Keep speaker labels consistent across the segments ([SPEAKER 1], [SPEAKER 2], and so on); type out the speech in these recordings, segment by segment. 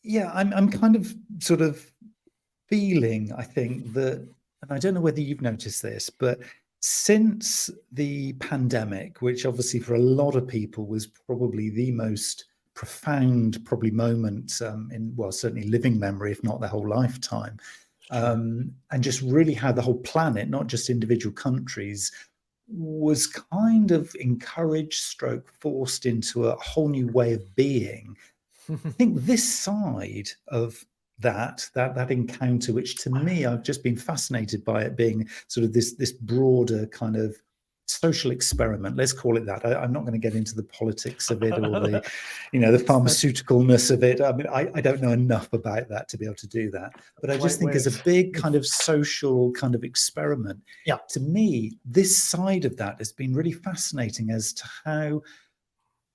[SPEAKER 1] Yeah, I'm kind of sort of feeling, I think that, and I don't know whether you've noticed this, but since the pandemic, which obviously for a lot of people was probably the most profound, probably moment in, well, certainly living memory, if not their whole lifetime,
[SPEAKER 2] Sure.
[SPEAKER 1] and just really how the whole planet, not just individual countries, was kind of encouraged, stroke, forced into a whole new way of being. I think this side of that encounter, which to me, I've just been fascinated by it being sort of this broader kind of social experiment. Let's call it that. I'm not going to get into the politics of it or the, the
[SPEAKER 2] That's
[SPEAKER 1] pharmaceuticalness of it. I mean, I don't know enough about that to be able to do that.
[SPEAKER 2] a
[SPEAKER 1] But I just
[SPEAKER 2] polite
[SPEAKER 1] think
[SPEAKER 2] way
[SPEAKER 1] as a
[SPEAKER 2] of.
[SPEAKER 1] big kind of social kind of experiment,
[SPEAKER 2] Yeah.
[SPEAKER 1] to me, this side of that has been really fascinating as to how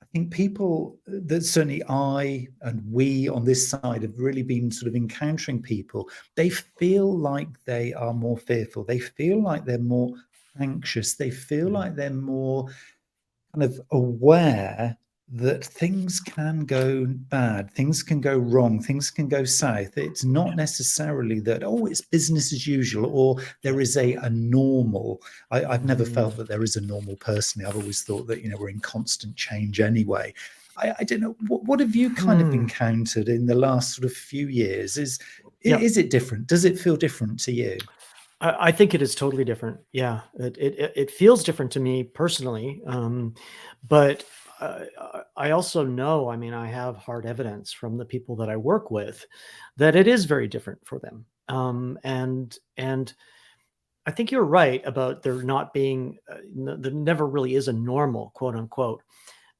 [SPEAKER 1] I think people that certainly I and we on this side have really been sort of encountering people. They feel like they are more fearful. They feel like they're more anxious. They feel
[SPEAKER 2] Mhm.
[SPEAKER 1] like they're more kind of aware that things can go bad, things can go wrong, things can go south. It's not
[SPEAKER 2] Yeah.
[SPEAKER 1] necessarily that, oh, it's business as usual, or
[SPEAKER 2] Yeah.
[SPEAKER 1] there is a normal. I've never
[SPEAKER 2] Mhm.
[SPEAKER 1] felt that there is a normal personally. I've always thought that, we're in constant change anyway. I don't know. What have you kind of
[SPEAKER 2] Hmm.
[SPEAKER 1] encountered in the last sort of few years?
[SPEAKER 2] Yeah.
[SPEAKER 1] Is it different? Does it feel different to you?
[SPEAKER 2] I think it is totally different. Yeah, it feels different to me personally, but I also know. I mean, I have hard evidence from the people that I work with that it is very different for them. And I think you're right about there not being there never really is a normal, quote unquote.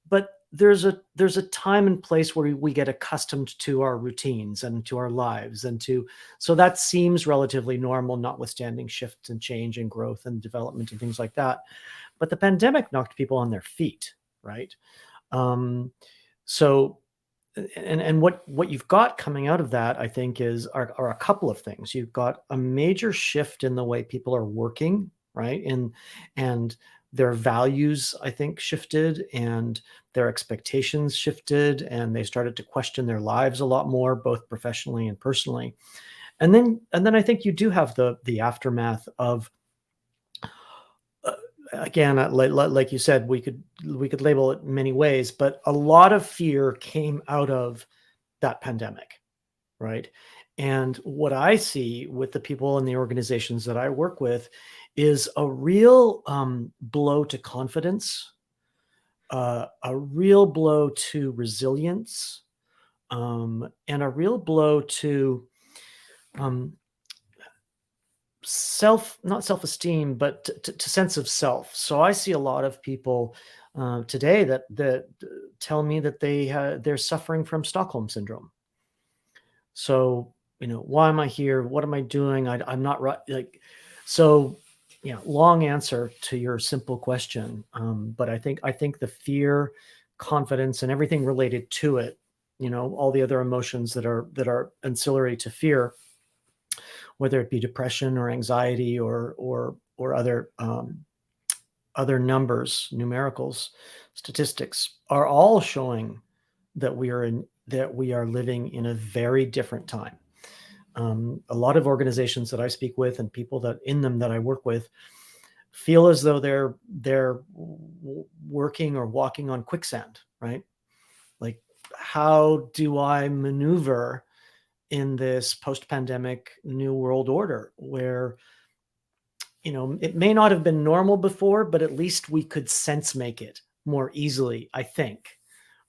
[SPEAKER 2] But there's a time and place where we get accustomed to our routines and to our lives and to, so that seems relatively normal, notwithstanding shifts and change and growth and development and things like that. But the pandemic knocked people on their feet, right? um so and what you've got coming out of that, I think, are a couple of things. You've got a major shift in the way people are working, right? And their values, I think, shifted, and their expectations shifted, and they started to question their lives a lot more, both professionally and personally. And then I think you do have the aftermath of, uh, again, like you said, we could label it many ways, but a lot of fear came out of that pandemic, right? And what I see with the people in the organizations that I work with is a real blow to confidence, a real blow to resilience, and a real blow to um, not self-esteem, but to sense of self. So I see a lot of people today that tell me that they're suffering from Stockholm syndrome. So, why am I here? What am I doing? I'm not right. Like, so, yeah, long answer to your simple question. But I think the fear, confidence, and everything related to it, all the other emotions that are ancillary to fear, whether it be depression or anxiety or other numbers, numericals, statistics, are all showing that we are living in a very different time. A lot of organizations that I speak with and people that in them that I work with feel as though they're working or walking on quicksand, right? Like, how do I maneuver in this post-pandemic new world order where it may not have been normal before, but at least we could sense make it more easily, I think,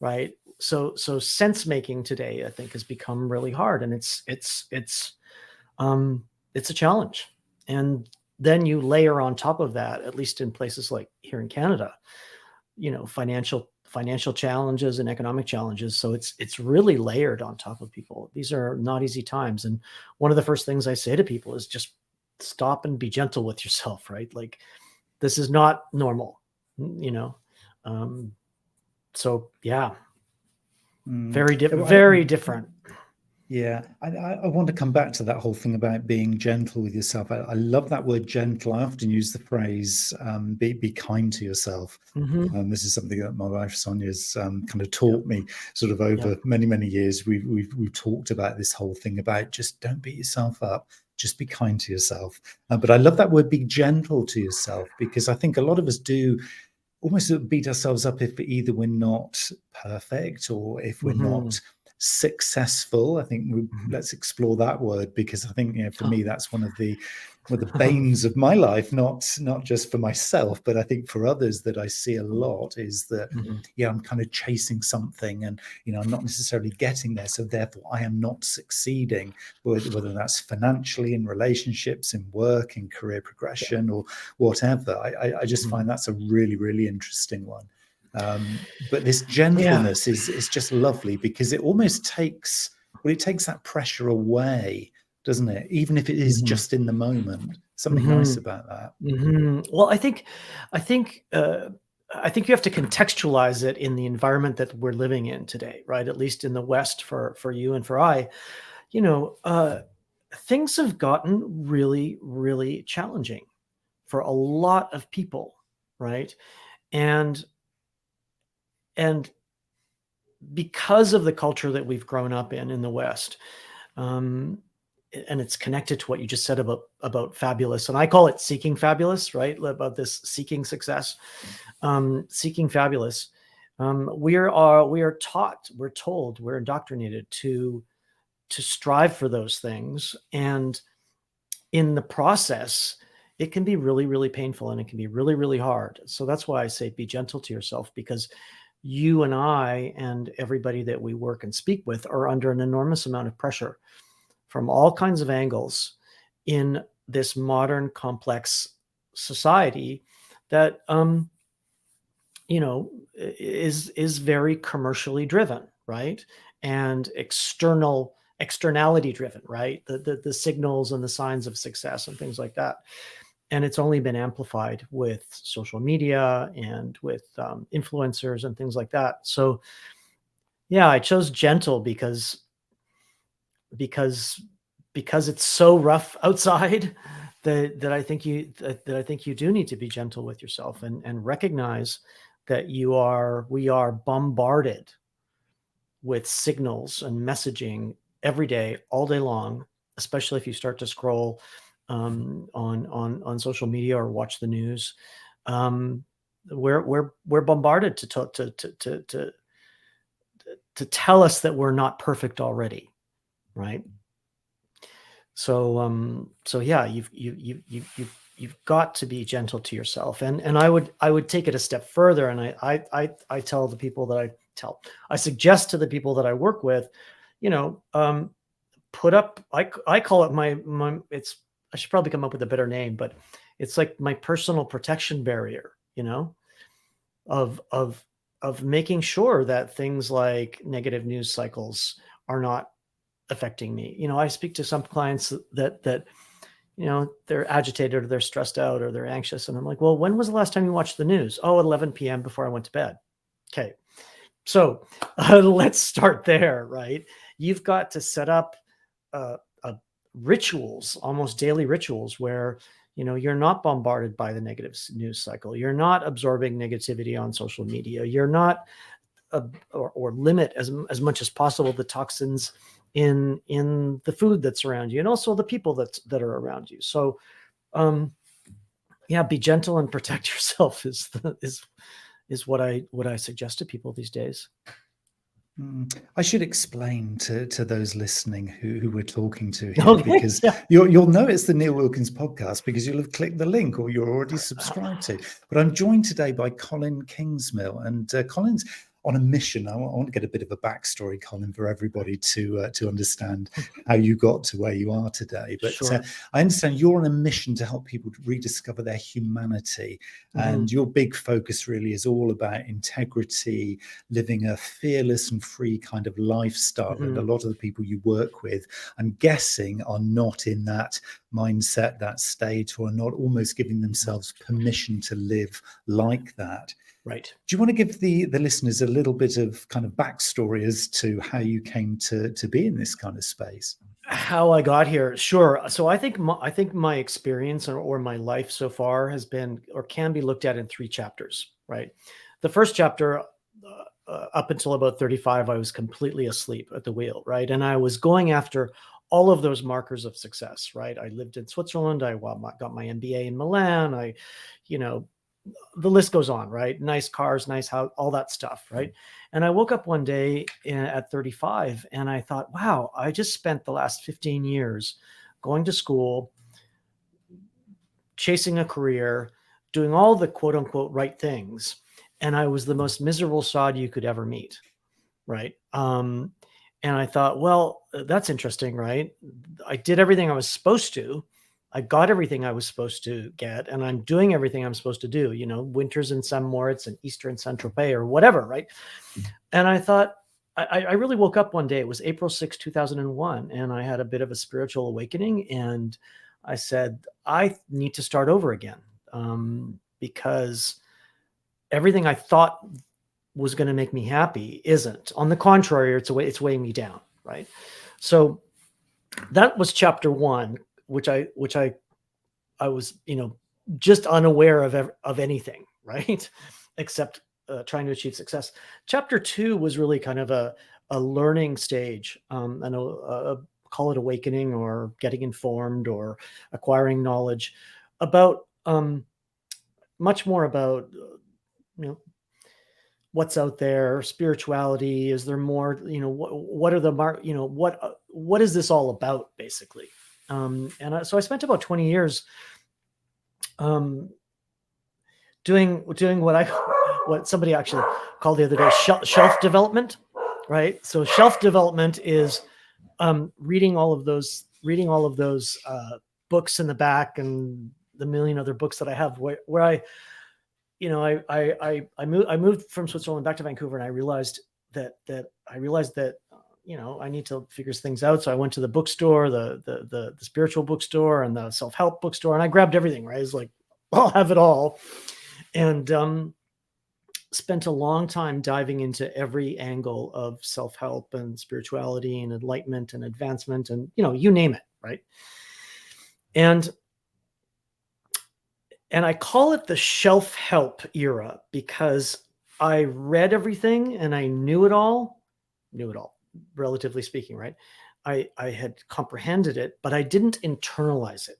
[SPEAKER 2] right? So sense making today, I think, has become really hard, and um, it's a challenge. And then you layer on top of that, at least in places like here in Canada, financial challenges and economic challenges. So it's really layered on top of people. These are not easy times. And one of the first things I say to people is just stop and be gentle with yourself, right? Like, this is not normal, you know. So yeah,
[SPEAKER 1] Mm.
[SPEAKER 2] very
[SPEAKER 1] Oh,
[SPEAKER 2] very different.
[SPEAKER 1] Yeah, I want to come back to that whole thing about being gentle with yourself. I love that word gentle. I often use the phrase be kind to yourself.
[SPEAKER 2] Hmm.
[SPEAKER 1] This is something that my wife Sonia's kind of
[SPEAKER 2] Yeah.
[SPEAKER 1] taught me sort of
[SPEAKER 2] Yeah.
[SPEAKER 1] over many years. We've talked about this whole thing about just don't beat yourself up, just be kind to yourself. But I love that word, be gentle to yourself, because I think a lot of us do almost beat ourselves up if either we're not perfect or if we're
[SPEAKER 2] Hmm.
[SPEAKER 1] not successful. I think
[SPEAKER 2] Hmm.
[SPEAKER 1] let's explore that word, because I think, for me, that's one of the banes of my life, not just for myself, but I think for others, that I see a lot, is that,
[SPEAKER 2] Hmm.
[SPEAKER 1] yeah, I'm kind of chasing something, and I'm not necessarily getting there, so therefore I am not succeeding, whether that's financially, in relationships, in work, in career
[SPEAKER 2] Yeah.
[SPEAKER 1] progression, or whatever. I just
[SPEAKER 2] Mhm.
[SPEAKER 1] find that's a really interesting one. But this
[SPEAKER 2] Yeah.
[SPEAKER 1] gentleness is just lovely, because it almost takes, well, it takes that pressure away, doesn't it? Even if it is
[SPEAKER 2] Mhm.
[SPEAKER 1] just in the moment, something nice
[SPEAKER 2] Mhm.
[SPEAKER 1] about that.
[SPEAKER 2] Well, I think, I think you have to contextualize it in the environment that we're living in today, right? At least in the West, for you and for I, you know, things have gotten really, really challenging for a lot of people, right? And and because of the culture that we've grown up in the West, um, and it's connected to what you just said about fabulous, and I call it seeking fabulous, right? About this seeking success, seeking fabulous. We are taught, we're told, we're indoctrinated to strive for those things, and in the process, it can be really, really painful, and it can be really, really hard. So that's why I say be gentle to yourself, because you and I and everybody that we work and speak with are under an enormous amount of pressure from all kinds of angles in this modern complex society that is very commercially driven, right? And externality driven, right? The signals and the signs of success and things like that. And it's only been amplified with social media and with influencers and things like that. So yeah, I chose gentle because because it's so rough outside that I think you do need to be gentle with yourself, and recognize that we are bombarded with signals and messaging every day, all day long, especially if you start to scroll on social media or watch the news. Um, we're bombarded to tell us that we're not perfect already, right? So yeah, you've got to be gentle to yourself, and I would take it a step further, and I tell the people that I suggest to the people that I work with, you know, put up, I call it my it's, I should probably come up with a better name, but it's like my personal protection barrier, of of of making sure that things like negative news cycles are not affecting me. I speak to some clients that they're agitated or they're stressed out or they're anxious, and I'm like, well, when was the last time you watched the news? Oh, at 11 p.m. before I went to bed. Okay, so let's start there, right? You've got to set up uh, rituals, almost daily rituals, where you're not bombarded by the negative news cycle. You're not absorbing negativity on social media. You're not or limit as much as possible the toxins in the food that's around you, and also the people that are around you. So um yeah, be gentle and protect yourself is what I suggest to people these days.
[SPEAKER 1] I should explain to those listening who we're talking to here,
[SPEAKER 2] Okay.
[SPEAKER 1] because
[SPEAKER 2] Yeah.
[SPEAKER 1] you'll know it's the Neil Wilkins podcast because you'll have clicked the link or you're already subscribed to. But I'm joined today by Colin Kingsmill, and Colin's on a mission. I want to get a bit of a backstory, Colin, for everybody to understand how you got to where you are today. But
[SPEAKER 2] Sure.
[SPEAKER 1] I understand you're on a mission to help people to rediscover their humanity,
[SPEAKER 2] Hmm.
[SPEAKER 1] and your big focus really is all about integrity, living a fearless and free kind of lifestyle. And a
[SPEAKER 2] Hmm.
[SPEAKER 1] lot of the people you work with, I'm guessing, are not in that mindset, that state, or are not almost giving themselves permission to live like that.
[SPEAKER 2] Right.
[SPEAKER 1] Do you want to give the listeners a little bit of kind of backstory as to how you came to be in this kind of space?
[SPEAKER 2] How I got here, sure. So I think my experience or my life so far has been or can be looked at in 3 chapters, right? The first chapter, up until about 35, I was completely asleep at the wheel, right? And I was going after all of those markers of success, right? I lived in Switzerland. I got my MBA in Milan. You know, the list goes on, right? Nice cars, nice house, all that stuff, right? And I woke up one day at 35 and I thought, wow, I just spent the last 15 years going to school, chasing a career, doing all the quote unquote right things. And I was the most miserable sod you could ever meet, right? And I thought, well, that's interesting, right? I did everything I was supposed to. I got everything I was supposed to get, and I'm doing everything I'm supposed to do, winters in St. Moritz and Easter in Saint-Tropez or whatever, right? And I thought, I really woke up one day. It was April 6, 2001, and I had a bit of a spiritual awakening, and I said, I need to start over again, because everything I thought was going to make me happy isn't. On the contrary, it's weighing me down, right? So that was chapter 1, which I was, just unaware of anything, right? Except trying to achieve success. Chapter 2 was really kind of a learning stage. I know, call it awakening or getting informed or acquiring knowledge about, much more about, what's out there, spirituality. Is there more, what are the what is this all about, basically? So I spent about 20 years doing what somebody actually called the other day shelf development, right? So shelf development is reading all of those books in the back and the million other books that I have where I moved from Switzerland back to Vancouver, and I realized that I need to figure things out. So I went to the bookstore, the spiritual bookstore and the self-help bookstore, and I grabbed everything, right? It's like, I'll have it all. And spent a long time diving into every angle of self-help and spirituality and enlightenment and advancement and, you name it, right? And I call it the shelf help era because I read everything and I knew it all, relatively speaking, right? I had comprehended it, but I didn't internalize it.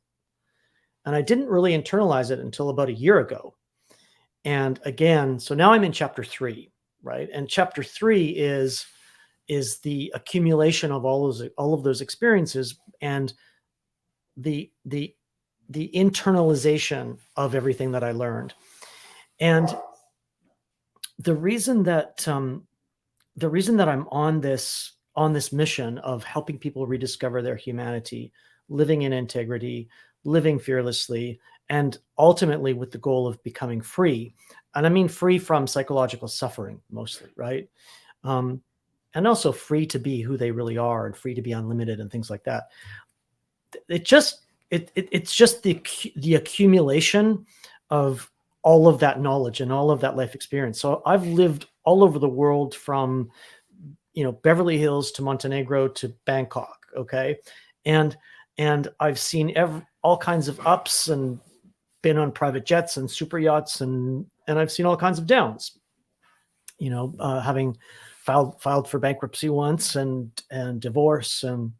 [SPEAKER 2] And I didn't really internalize it until about a year ago. And again, so now I'm in chapter 3, right? And chapter 3 is the accumulation of all of those experiences and the internalization of everything that I learned. And the reason that I'm on this mission of helping people rediscover their humanity, living in integrity, living fearlessly, and ultimately with the goal of becoming free. And I mean free from psychological suffering mostly, right? And also free to be who they really are and free to be unlimited and things like that. It's just the accumulation of all of that knowledge and all of that life experience. So I've lived all over the world from, Beverly Hills to Montenegro to Bangkok. Okay. And I've seen all kinds of ups and been on private jets and super yachts and I've seen all kinds of downs, having filed for bankruptcy once and divorce. And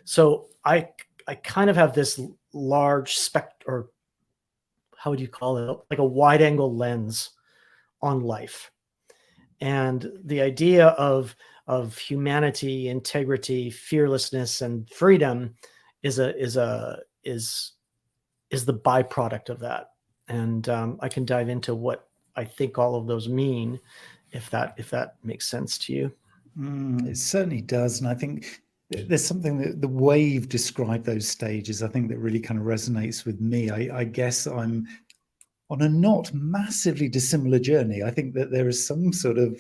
[SPEAKER 2] so I kind of have this large or how would you call it? Like a wide angle lens on life. And the idea of humanity, integrity, fearlessness, and freedom is the byproduct of that. And I can dive into what I think all of those mean, if that makes sense to you.
[SPEAKER 1] It certainly does. And I think there's something that the way you've described those stages, I think that really kind of resonates with me. I guess I'm on a not massively dissimilar journey. I think that there is some sort of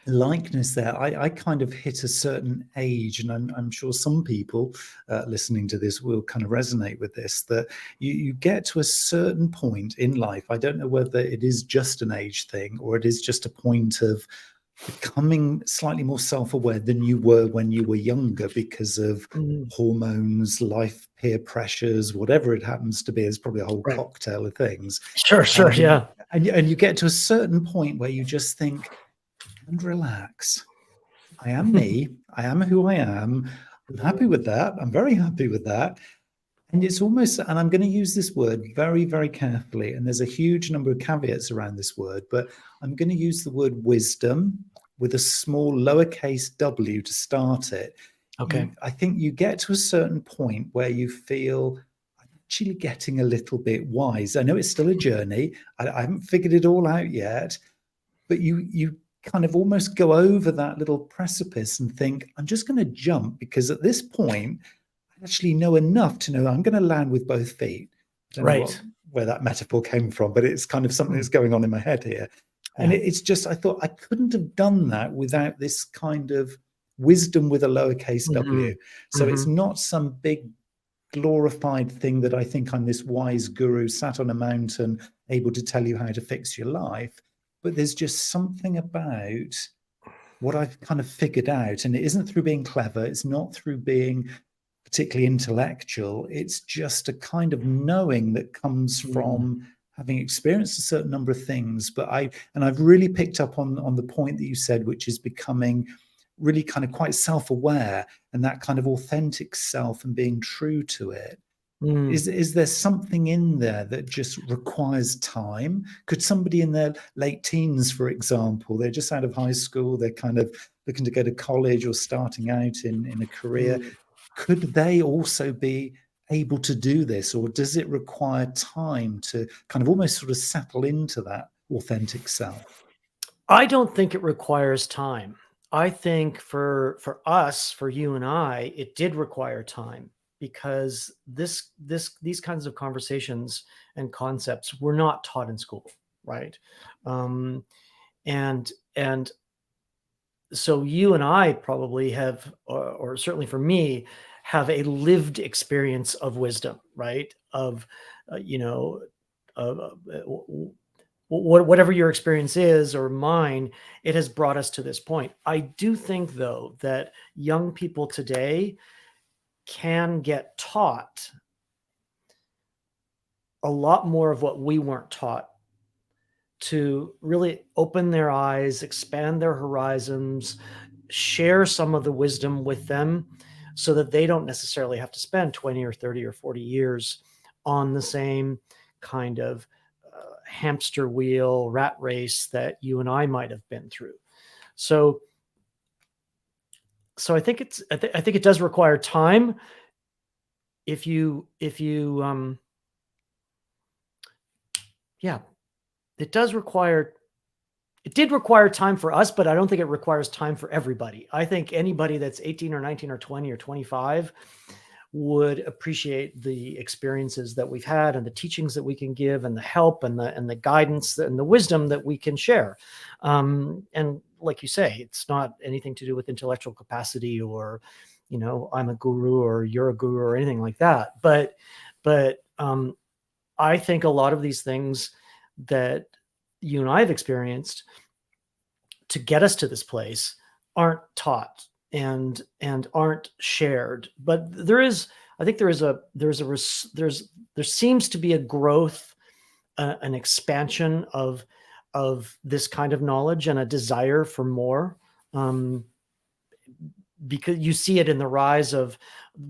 [SPEAKER 1] likeness there. I kind of hit a certain age, and I'm sure some people listening to this will kind of resonate with this, that you get to a certain point in life. I don't know whether it is just an age thing or it is just a point of becoming slightly more self-aware than you were when you were younger because of hormones, life, peer pressures, whatever it happens to be. It's probably a whole
[SPEAKER 2] Right.
[SPEAKER 1] cocktail of things.
[SPEAKER 2] Sure, yeah.
[SPEAKER 1] And you get to a certain point where you just think, and relax. I am me. I am who I am. I'm happy with that. I'm very happy with that. And it's almost, and I'm going to use this word very, very carefully. And there's a huge number of caveats around this word, but I'm going to use the word wisdom with a small lowercase w to start it.
[SPEAKER 2] Okay.
[SPEAKER 1] I think you get to a certain point where you feel, I'm actually getting a little bit wise. I know it's still a journey. I haven't figured it all out yet, but you kind of almost go over that little precipice and think, I'm just going to jump, because at this point, I actually know enough to know I'm going to land with both feet. I don't know where that metaphor came from, but it's kind of something that's going on in my head here. And it's just, I thought I couldn't have done that without this kind of wisdom with a lowercase w. So it's not some big glorified thing that I think I'm this wise guru sat on a mountain able to tell you how to fix your life. But there's just something about what I've kind of figured out. And it isn't through being clever. It's not through being particularly intellectual. It's just a kind of knowing that comes from having experienced a certain number of things. But I've really picked up on the point that you said, which is becoming really kind of quite self-aware, and that kind of authentic self and being true to it. Is there something in there that just requires time? Could somebody in their late teens, for example, they're just out of high school, they're kind of looking to go to college or starting out in a career, could they also be able to do this? Or does it require time to kind of almost sort of settle into that authentic self?
[SPEAKER 2] I don't think it requires time. I think for us, for you and I, it did require time, because these kinds of conversations and concepts were not taught in school, right? And so you and I probably have, or certainly for me, have a lived experience of wisdom, right? Of whatever your experience is or mine, it has brought us to this point. I do think, though, that young people today can get taught a lot more of what we weren't taught, to really open their eyes, expand their horizons, share some of the wisdom with them, so that they don't necessarily have to spend 20 or 30 or 40 years on the same kind of hamster wheel rat race that you and I might have been through. So I think I think it does require time. It did require time for us, but I don't think it requires time for everybody. I think anybody that's 18 or 19 or 20 or 25 would appreciate the experiences that we've had, and the teachings that we can give, and the help and the guidance and the wisdom that we can share. And like you say, it's not anything to do with intellectual capacity, or, I'm a guru or you're a guru or anything like that. But I think a lot of these things that you and I have experienced to get us to this place aren't taught and aren't shared. But there seems to be a growth, an expansion of this kind of knowledge, and a desire for more, because you see it in the rise of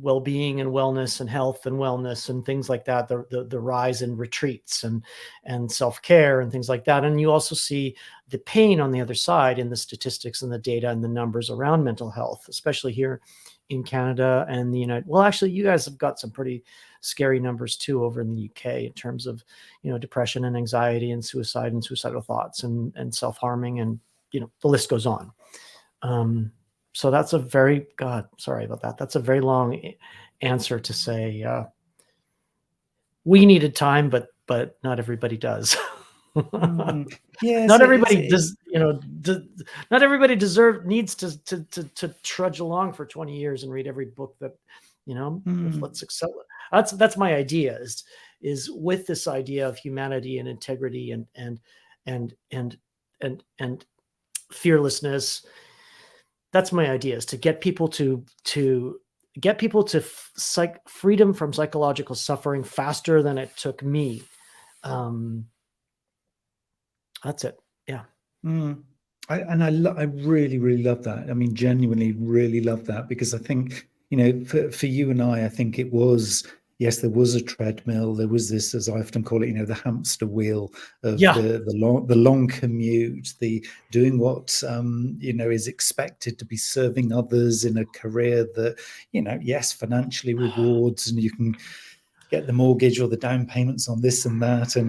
[SPEAKER 2] well-being and wellness and health and wellness and things like that, the rise in retreats and self-care and things like that. And you also see the pain on the other side in the statistics and the data and the numbers around mental health, especially here in Canada and the United. Well, actually, you guys have got some pretty scary numbers too over in the UK in terms of, depression and anxiety and suicide and suicidal thoughts and self-harming, and, the list goes on. So that's sorry about that. That's a very long answer to say we needed time, but not everybody does.
[SPEAKER 1] Yes,
[SPEAKER 2] Not everybody does, not everybody needs to trudge along for 20 years and read every book that, let's excel. That's my idea is with this idea of humanity and integrity and fearlessness. That's my idea, is to get people to freedom from psychological suffering faster than it took me. That's it. Yeah.
[SPEAKER 1] I really, really love that. I mean, genuinely really love that, because I think, for you and I think it was, yes, there was a treadmill. There was this, as I often call it, the hamster wheel of
[SPEAKER 2] Yeah.
[SPEAKER 1] the long commute, the doing what, is expected to be serving others in a career that, yes, financially rewards, and you can get the mortgage or the down payments on this and that, and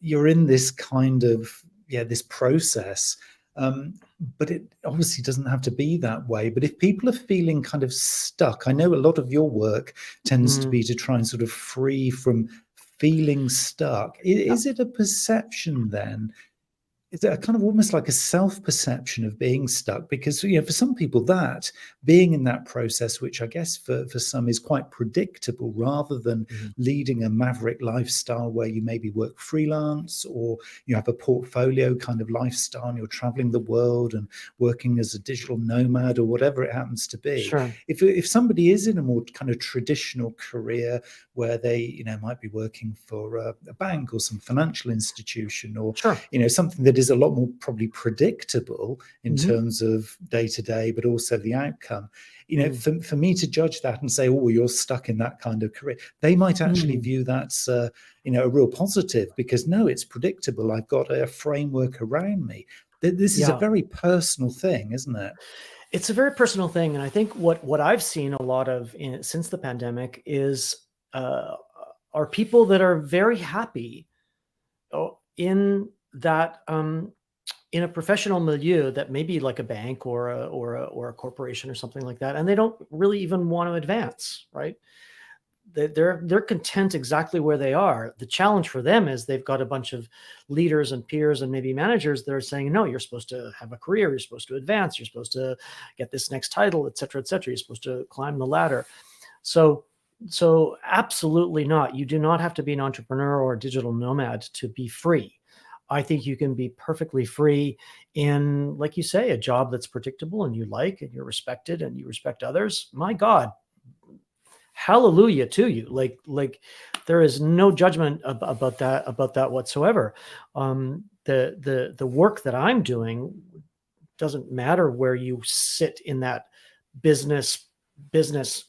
[SPEAKER 1] you're in this kind of this process, but it obviously doesn't have to be that way. But if people are feeling kind of stuck, I know a lot of your work tends to be to try and sort of free from feeling stuck. Is it a perception then? It's a kind of almost like a self-perception of being stuck, because for some people, that being in that process, which I guess for some is quite predictable, rather than leading a maverick lifestyle where you maybe work freelance, or you have a portfolio kind of lifestyle and you're traveling the world and working as a digital nomad or whatever it happens to be.
[SPEAKER 2] Sure.
[SPEAKER 1] If somebody is in a more kind of traditional career where they might be working for a bank or some financial institution, or
[SPEAKER 2] Sure.
[SPEAKER 1] something that is a lot more probably predictable in terms of day to day, but also the outcome. For me to judge that and say, oh, you're stuck in that kind of career, they might actually view that's a real positive, because no, it's predictable. I've got a framework around me. This is a very personal thing, isn't it?
[SPEAKER 2] It's a very personal thing, and I think what I've seen a lot of since the pandemic is are people that are very happy in that in a professional milieu that may be like a bank or a corporation or something like that, and they don't really even want to advance, right? They're content exactly where they are. The challenge for them is they've got a bunch of leaders and peers and maybe managers that are saying, no, you're supposed to have a career, you're supposed to advance, you're supposed to get this next title, et cetera, et cetera. You're supposed to climb the ladder. So absolutely not. You do not have to be an entrepreneur or a digital nomad to be free. I think you can be perfectly free in, like you say, a job that's predictable and you like, and you're respected and you respect others. My God, hallelujah to you. Like there is no judgment about that whatsoever. The work that I'm doing doesn't matter where you sit in that business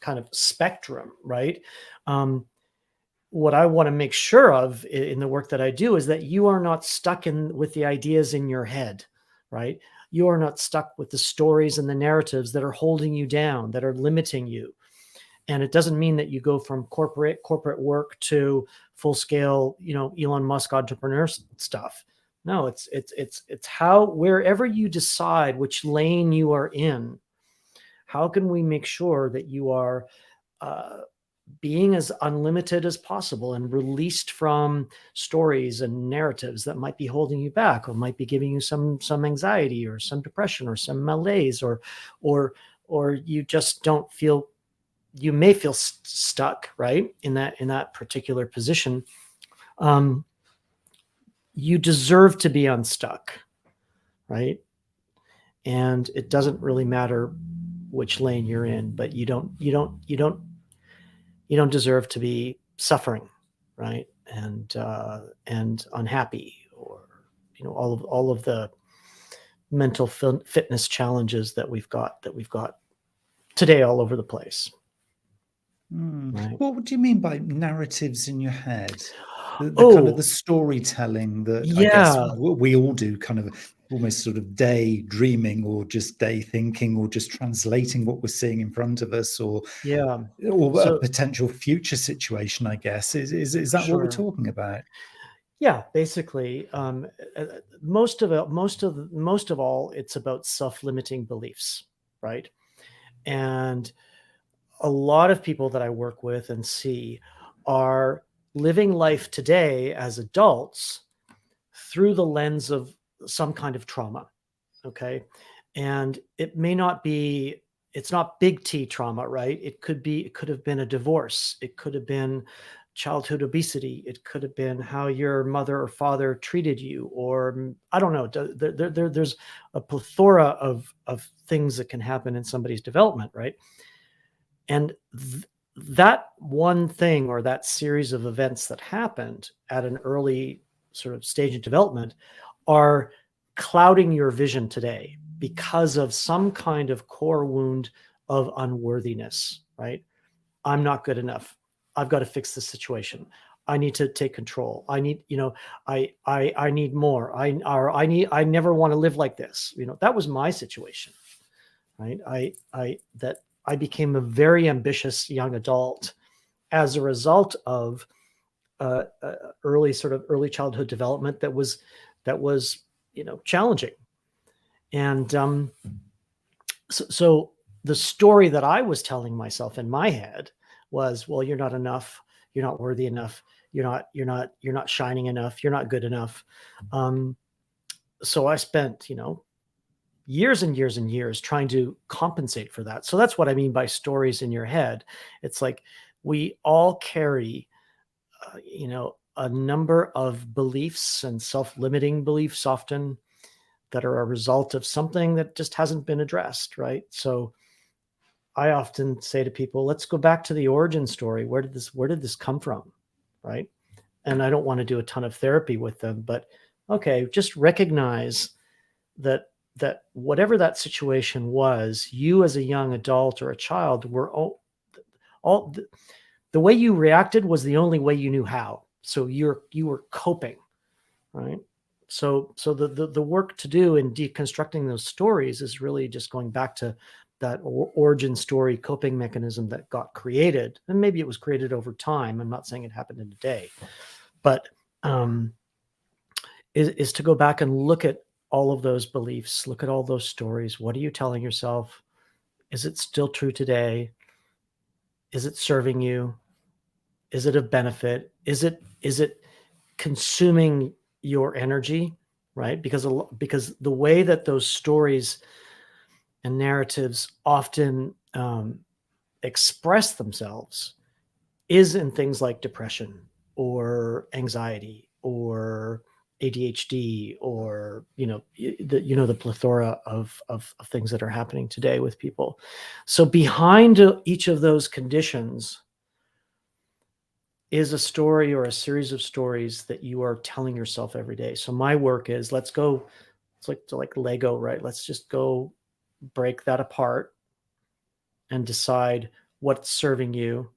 [SPEAKER 2] kind of spectrum, right? What I want to make sure of in the work that I do is that you are not stuck with the ideas in your head, right? You are not stuck with the stories and the narratives that are holding you down, that are limiting you. And it doesn't mean that you go from corporate work to full scale, Elon Musk entrepreneur stuff. No, it's how, wherever you decide which lane you are in, how can we make sure that you are being as unlimited as possible and released from stories and narratives that might be holding you back, or might be giving you some anxiety or some depression or some malaise, or you just don't feel, you may feel stuck, right? In that particular position. You deserve to be unstuck, right? And it doesn't really matter which lane you're in, but you don't deserve to be suffering, right? And unhappy, or all of the mental fitness challenges that we've got today all over the place. Right.
[SPEAKER 1] What do you mean by narratives in your head? The kind of the storytelling that I guess we all do, kind of almost sort of daydreaming, or just day thinking, or just translating what we're seeing in front of us, or a potential future situation, I guess. Is that what we're talking about?
[SPEAKER 2] Yeah, basically, most of all, it's about self-limiting beliefs, right? And a lot of people that I work with and see are living life today as adults through the lens of some kind of trauma. Okay. And it may not be, it's not big T trauma, right? It could have been a divorce. It could have been childhood obesity. It could have been how your mother or father treated you, or I don't know. There's a plethora of things that can happen in somebody's development, right? And that one thing or that series of events that happened at an early sort of stage of development are clouding your vision today because of some kind of core wound of unworthiness, right? I'm not good enough. I've got to fix this situation. I need to take control. I need, I need more. I never want to live like this. That was my situation, right? I became a very ambitious young adult as a result of early childhood development that was challenging. And so the story that I was telling myself in my head was, well, you're not enough. You're not worthy enough. You're not shining enough. You're not good enough. So I spent, years and years and years trying to compensate for that. So that's what I mean by stories in your head. It's like we all carry, a number of beliefs and self-limiting beliefs often that are a result of something that just hasn't been addressed, right? So I often say to people, let's go back to the origin story. Where did this come from, right? And I don't want to do a ton of therapy with them, but okay, just recognize that whatever that situation was, you as a young adult or a child were all the way you reacted was the only way you knew how. So you were coping, right? So the work to do in deconstructing those stories is really just going back to that origin story coping mechanism that got created. And maybe it was created over time. I'm not saying it happened in a day, but is to go back and look at all of those beliefs, look at all those stories. What are you telling yourself? Is it still true today? Is it serving you? Is it of benefit? Is it consuming your energy, right? Because the way that those stories and narratives often express themselves is in things like depression or anxiety or ADHD or the plethora of things that are happening today with people. So behind each of those conditions is a story or a series of stories that you are telling yourself every day. So my work is, it's like Lego, right? Let's just go break that apart and decide what's serving you,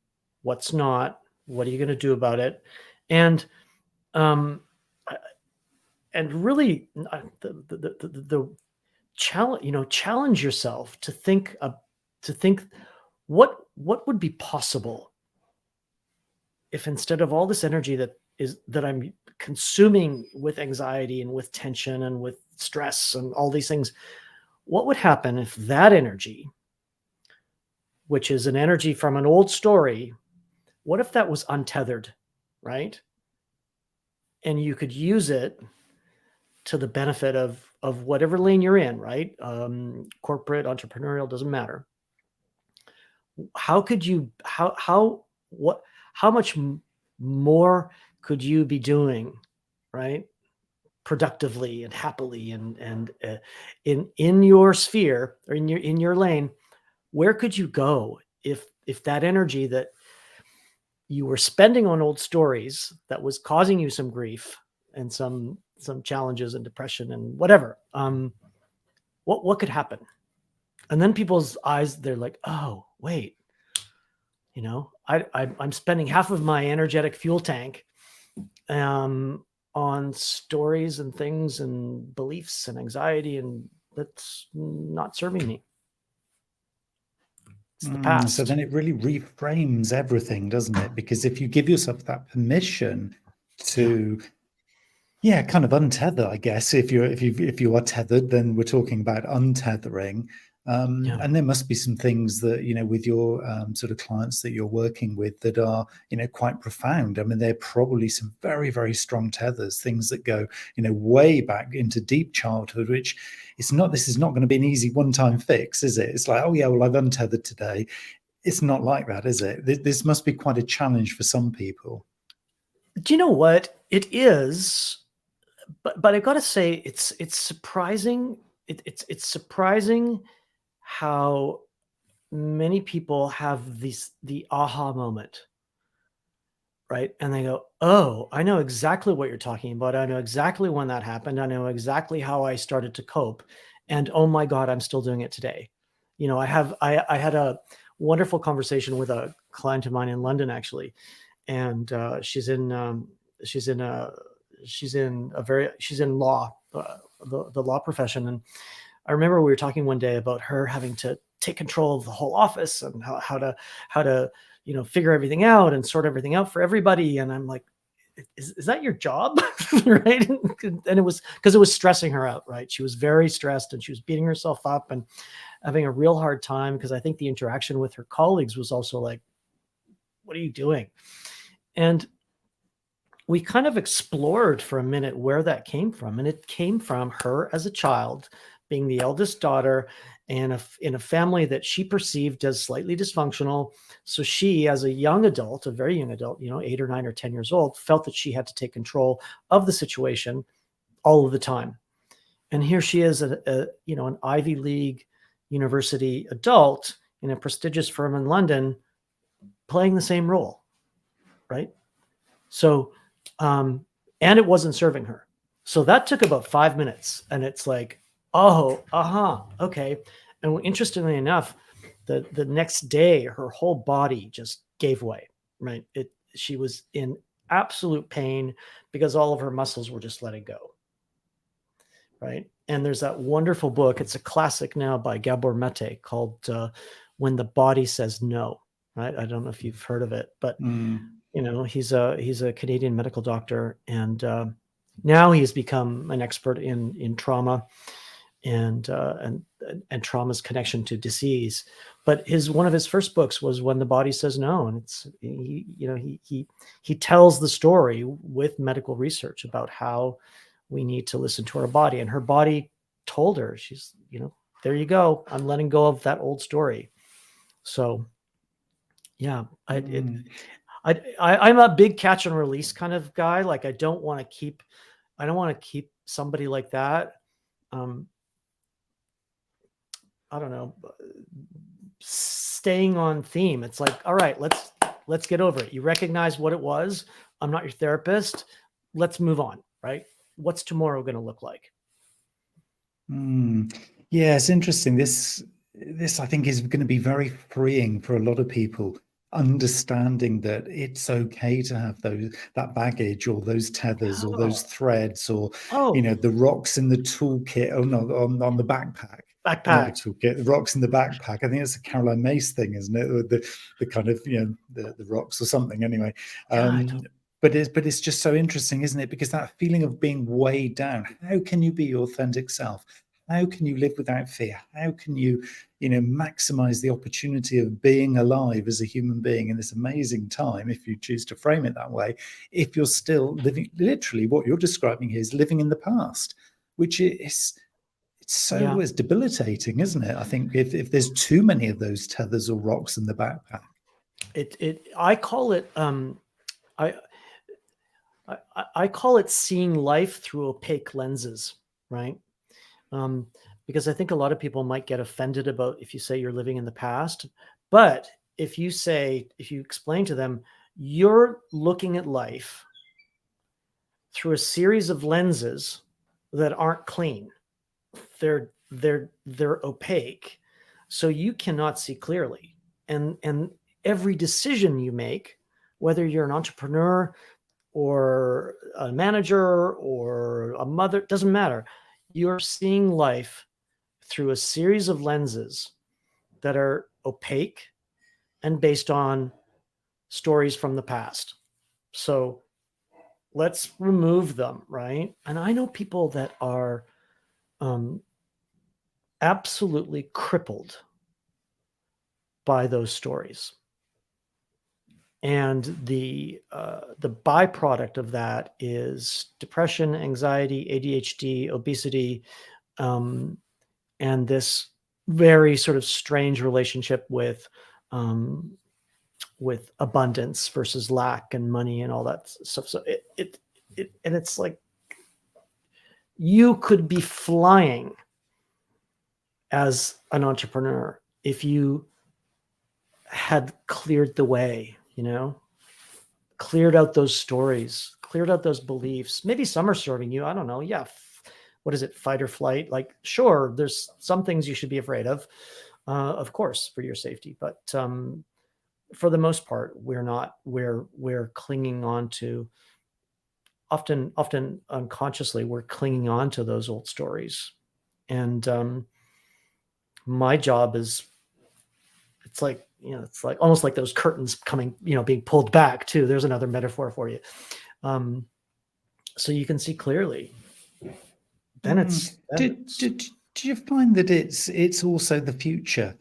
[SPEAKER 2] what's not, what are you going to do about it? And really the challenge yourself to think what would be possible if instead of all this energy that I'm consuming with anxiety and with tension and with stress and all these things, what would happen if that energy, which is an energy from an old story, what if that was untethered, right? And you could use it to the benefit of whatever lane you're in, right? Corporate, entrepreneurial, doesn't matter. How much more could you be doing, right? Productively and happily and in your sphere or in your lane, where could you go if that energy that you were spending on old stories that was causing you some grief and some challenges and depression and whatever, what could happen? And then people's eyes, they're like, oh, wait, I'm spending half of my energetic fuel tank on stories and things and beliefs and anxiety, and that's not serving me. It's the past.
[SPEAKER 1] So then it really reframes everything, doesn't it? Because if you give yourself that permission to kind of untether, I guess, if you are tethered, then we're talking about untethering.
[SPEAKER 2] Yeah.
[SPEAKER 1] And there must be some things that, with your sort of clients that you're working with that are, quite profound. I mean, they're probably some very, very strong tethers, things that go, way back into deep childhood, which this is not going to be an easy one-time fix, is it? It's like, oh yeah, well, I've untethered today. It's not like that, is it? This must be quite a challenge for some people.
[SPEAKER 2] Do you know what it is? But I've got to say, it's surprising. It's surprising how many people have the aha moment, right? And they go, "Oh, I know exactly what you're talking about. I know exactly when that happened. I know exactly how I started to cope, and oh my God, I'm still doing it today." I had a wonderful conversation with a client of mine in London, actually, and she's in law, the law profession. And I remember we were talking one day about her having to take control of the whole office and how to figure everything out and sort everything out for everybody. And I'm like, is that your job? Right? And it was because it was stressing her out, right? She was very stressed and she was beating herself up and having a real hard time, because I think the interaction with her colleagues was also like, what are you doing? And we kind of explored for a minute where that came from. And it came from her as a child, being the eldest daughter and in a family that she perceived as slightly dysfunctional. So she, as a young adult, a very young adult, 8 or 9 or 10 years old, felt that she had to take control of the situation all of the time. And here she is, an Ivy League university adult in a prestigious firm in London, playing the same role, right? So, and it wasn't serving her. So that took about 5 minutes, and it's like, oh, okay. And interestingly enough, the next day, her whole body just gave way, right? She was in absolute pain because all of her muscles were just letting go, right? And there's that wonderful book. It's a classic now by Gabor Mate called When the Body Says No, right? I don't know if you've heard of it, but he's a Canadian medical doctor, and now he's become an expert in trauma and trauma's connection to disease. But one of his first books was When the Body Says No, and he tells the story with medical research about how we need to listen to our body, and her body told her, she's, there you go, I'm letting go of that old story. So yeah, I'm a big catch and release kind of guy. Like, I don't want to keep somebody like that. I don't know, staying on theme. It's like, all right, let's get over it. You recognize what it was. I'm not your therapist. Let's move on, right? What's tomorrow going to look like?
[SPEAKER 1] Yeah, it's interesting. This I think is going to be very freeing for a lot of people, understanding that it's okay to have that baggage or those tethers or those threads or the rocks in the toolkit on the backpack. Not the toolkit, the rocks in the backpack. I think it's a Caroline Myss thing, isn't it? The kind of the rocks or something. Anyway, but it's just so interesting, isn't it? Because that feeling of being weighed down. How can you be your authentic self? How can you live without fear? How can you, maximize the opportunity of being alive as a human being in this amazing time, if you choose to frame it that way, if you're still living, literally what you're describing here is living in the past, which it's it's debilitating, isn't it? I think if there's too many of those tethers or rocks in the backpack.
[SPEAKER 2] I call it, I call it seeing life through opaque lenses, right? Because I think a lot of people might get offended about if you say you're living in the past, but if you explain to them, you're looking at life through a series of lenses that aren't clean. They're opaque, so you cannot see clearly. And every decision you make, whether you're an entrepreneur or a manager or a mother, doesn't matter. You're seeing life through a series of lenses that are opaque and based on stories from the past. So let's remove them, right? And I know people that are absolutely crippled by those stories. And the byproduct of that is depression, anxiety, ADHD, obesity, and this very sort of strange relationship um, with abundance versus lack and money and all that stuff. So and it's like you could be flying as an entrepreneur if you had cleared the way, cleared out those stories, cleared out those beliefs. Maybe some are serving you. I don't know. Yeah. What is it? Fight or flight? Like, sure, there's some things you should be afraid of course, for your safety. But for the most part, we're not. We're clinging on to, often unconsciously, we're clinging on to those old stories. And my job is, it's like, it's like almost like those curtains coming, being pulled back too. There's another metaphor for you. So you can see clearly. Then
[SPEAKER 1] do you find that it's also the future,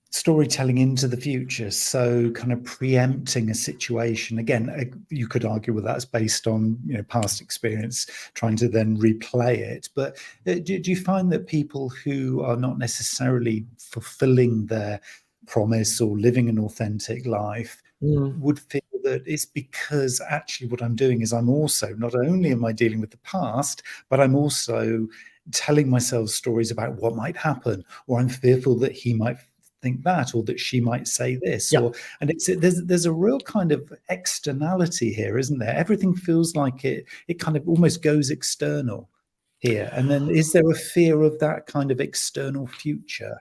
[SPEAKER 1] storytelling into the future, so kind of preempting a situation? Again, you could argue with that's based on past experience, trying to then replay it. But do you find that people who are not necessarily fulfilling their promise or living an authentic life would feel that it's because actually what I'm doing is I'm also, not only am I dealing with the past, but I'm also telling myself stories about what might happen, or I'm fearful that he might think that, or that she might say this,
[SPEAKER 2] Yeah.
[SPEAKER 1] and there's a real kind of externality here, isn't there? Everything feels like it kind of almost goes external here. And then is there a fear of that kind of external future?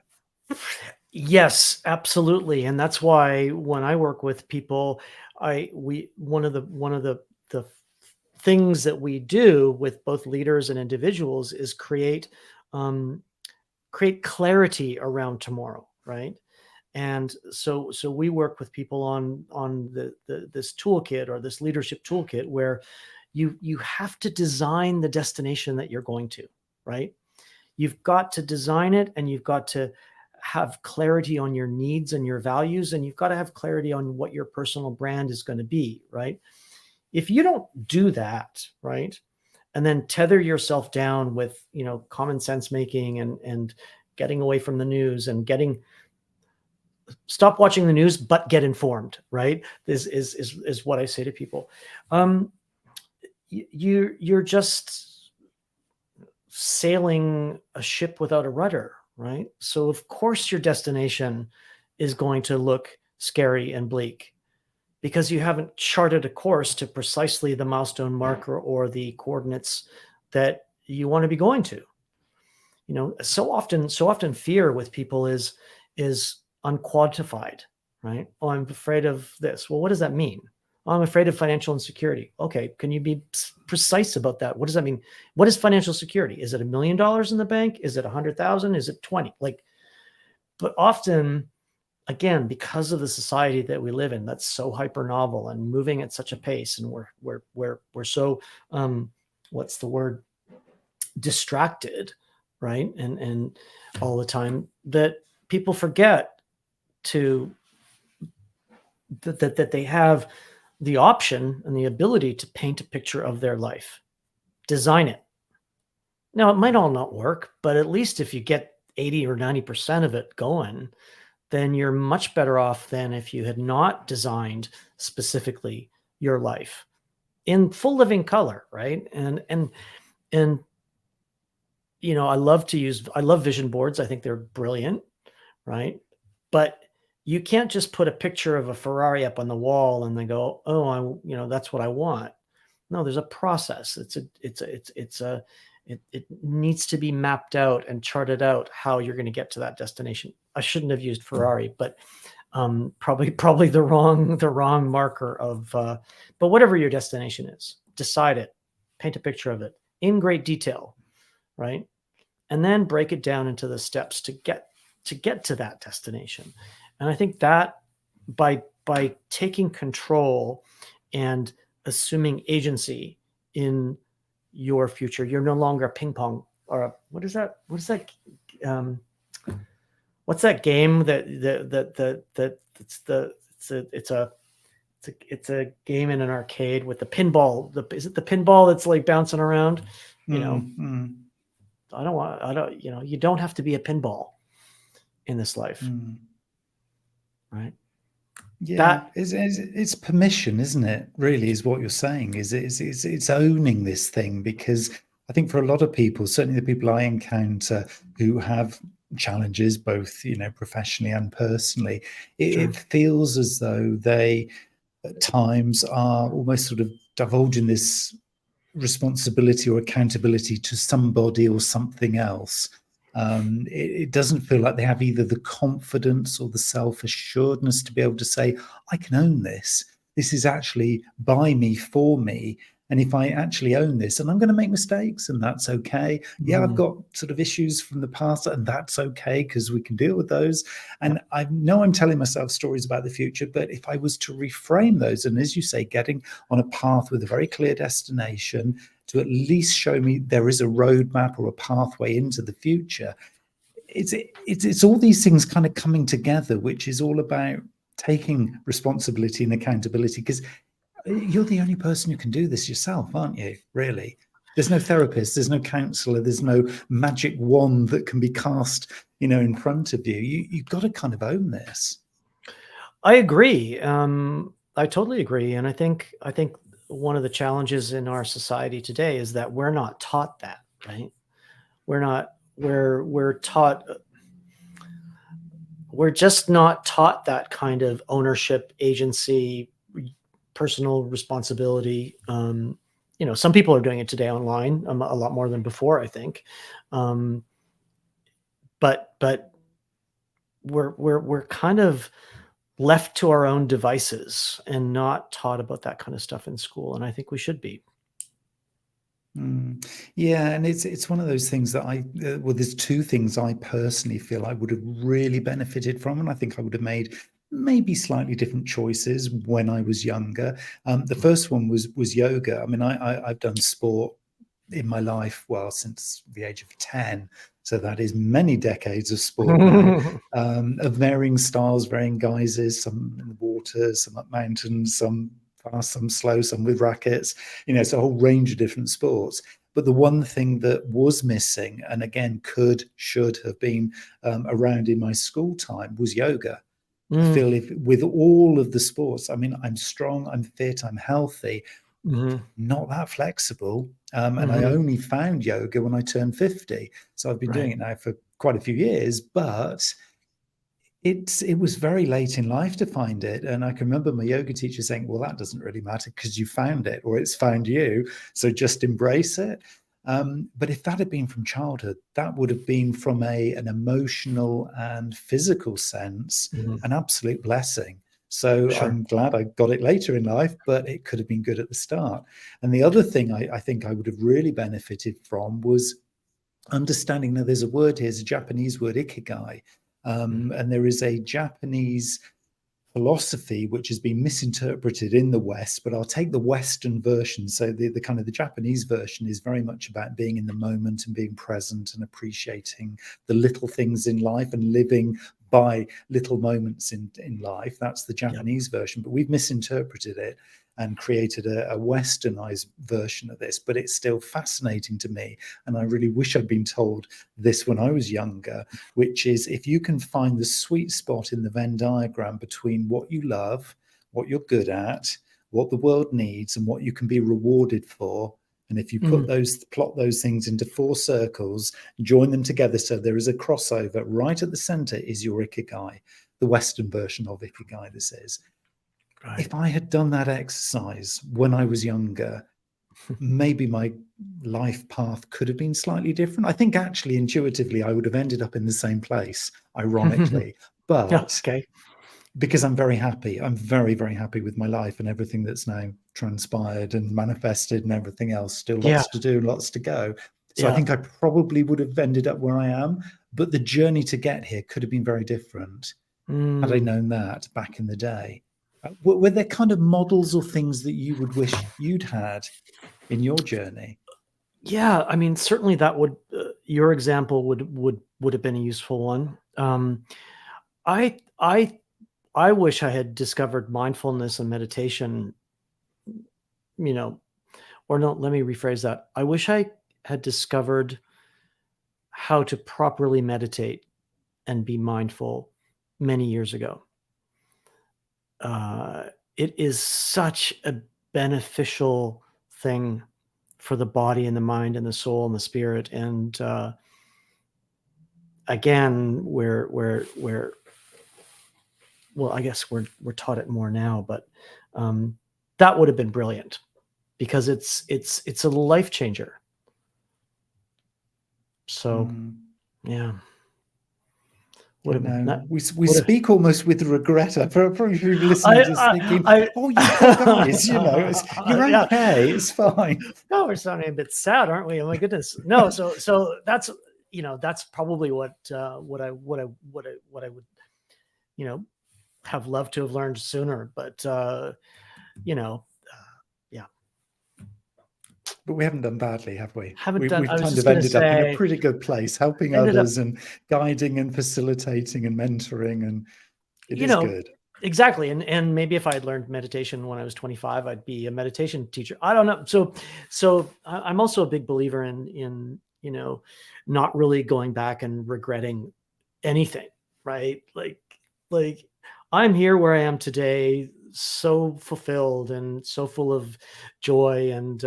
[SPEAKER 2] Yes, absolutely. And that's why when I work with people, one of the things that we do with both leaders and individuals is create clarity around tomorrow, right? And so we work with people on this toolkit, or this leadership toolkit, where you have to design the destination that you're going to, right? You've got to design it, and you've got to have clarity on your needs and your values, and you've got to have clarity on what your personal brand is going to be, right? If you don't do that, right, and then tether yourself down with common sense making and getting away from the news, and stop watching the news but get informed, right? This is what I say to people. You're just sailing a ship without a rudder, right? So of course your destination is going to look scary and bleak, because you haven't charted a course to precisely the milestone marker or the coordinates that you want to be going to. So often fear with people is unquantified, right? Oh, I'm afraid of this. Well, what does that mean? Oh, I'm afraid of financial insecurity. Okay, can you be precise about that? What does that mean? What is financial security? Is it $1 million in the bank? Is it 100,000? Is it 20? But often, again, because of the society that we live in, that's so hyper novel and moving at such a pace, and we're so what's the word? Distracted, right? And all the time, that people forget that they have the option and the ability to paint a picture of their life, design it. Now, it might all not work, but at least if you get 80 or 90% of it going, then you're much better off than if you had not designed specifically your life in full living color, right? And I love vision boards. I think they're brilliant, right? But you can't just put a picture of a Ferrari up on the wall and then go, oh, that's what I want. No, there's a process. It needs to be mapped out and charted out how you're going to get to that destination. I shouldn't have used Ferrari, but probably the wrong marker of, but whatever your destination is, decide it, paint a picture of it in great detail, right? And then break it down into the steps to get to that destination. And I think that by taking control and assuming agency in your future, you're no longer a ping pong, or what is that what's that game it's a game in an arcade with the pinball. Is it the pinball that's like bouncing around? You know, you don't have to be a pinball in this life, right?
[SPEAKER 1] Yeah, it's permission, isn't it? Really, is what you're saying. It's owning this thing, because I think for a lot of people, certainly the people I encounter who have challenges, both professionally and personally, it feels as though they at times are almost sort of divulging this responsibility or accountability to somebody or something else. It doesn't feel like they have either the confidence or the self-assuredness to be able to say, I can own this. This is actually by me, for me. And if I actually own this, and I'm going to make mistakes, and that's okay. Yeah, I've got sort of issues from the past, and that's okay, because we can deal with those. And I know I'm telling myself stories about the future, but if I was to reframe those, and as you say, getting on a path with a very clear destination to at least show me there is a roadmap or a pathway into the future, it's all these things kind of coming together, which is all about taking responsibility and accountability, because you're the only person who can do this yourself, aren't you? Really, there's no therapist, there's no counselor, there's no magic wand that can be cast, in front of you. You've got to kind of own this.
[SPEAKER 2] I agree. I totally agree, and I think one of the challenges in our society today is that we're not taught that, right? We're taught. We're just not taught that kind of ownership, agency, personal responsibility. Some people are doing it today online, a lot more than before, I think. But we're kind of left to our own devices and not taught about that kind of stuff in school. And I think we should be.
[SPEAKER 1] Yeah, and it's one of those things that there's two things I personally feel I would have really benefited from, and I think I would have made maybe slightly different choices when I was younger. The first one was yoga. I mean, I've done sport in my life, well, since the age of 10. So that is many decades of sport now, of varying styles, varying guises, some in the water, some up mountains, some fast, some slow, some with rackets. It's a whole range of different sports. But the one thing that was missing, and again, should have been around in my school time, was yoga. I feel with all of the sports, I mean, I'm strong, I'm fit, I'm healthy, not that flexible. And I only found yoga when I turned 50. So I've been doing it now for quite a few years, but it was very late in life to find it. And I can remember my yoga teacher saying, well, that doesn't really matter because you found it, or it's found you. So just embrace it. But if that had been from childhood, that would have been from an emotional and physical sense, an absolute blessing. So I'm glad I got it later in life, but it could have been good at the start. And the other thing I think I would have really benefited from was understanding, now there's a word here, it's a Japanese word, ikigai. And there is a Japanese philosophy which has been misinterpreted in the West, but I'll take the Western version. So the kind of the Japanese version is very much about being in the moment and being present and appreciating the little things in life and living by little moments in life. That's the Japanese version, but we've misinterpreted it and created a westernized version of this, but it's still fascinating to me. And I really wish I'd been told this when I was younger, which is, if you can find the sweet spot in the Venn diagram between what you love, what you're good at, what the world needs, and what you can be rewarded for, and if you plot those things into 4 circles, join them together so there is a crossover, right at the center is your ikigai, the Western version of ikigai, this is. Right. If I had done that exercise when I was younger, maybe my life path could have been slightly different. I think actually intuitively I would have ended up in the same place, ironically. But because I'm very happy, I'm very, very happy with my life and everything that's now transpired and manifested and everything else. Still lots to do, lots to go. So I think I probably would have ended up where I am, but the journey to get here could have been very different had I known that back in the day. Were there kind of models or things that you would wish you'd had in your journey?
[SPEAKER 2] Yeah, I mean, certainly that would your example would have been a useful one. I I I wish I had discovered mindfulness and meditation, you know, or no, let me rephrase that. I wish I had discovered how to properly meditate and be mindful many years ago. It is such a beneficial thing for the body and the mind and the soul and the spirit. And again, well, I guess we're taught it more now, but that would have been brilliant because it's a life changer. So yeah.
[SPEAKER 1] We speak almost with regret. Probably listening to this thinking, "Oh, you poor guys, you're okay. It's fine."
[SPEAKER 2] No, we're sounding a bit sad, aren't we? Oh my goodness. No, so that's that's probably what I would have loved to have learned sooner, but yeah.
[SPEAKER 1] But we haven't done badly, have we?
[SPEAKER 2] We've
[SPEAKER 1] kind of ended up in a pretty good place, helping others and guiding and facilitating and mentoring, and it is good.
[SPEAKER 2] Exactly. And maybe if I had learned meditation when I was 25, I'd be a meditation teacher. I don't know. So I'm also a big believer in not really going back and regretting anything, right? Like I'm here where I am today, so fulfilled and so full of joy and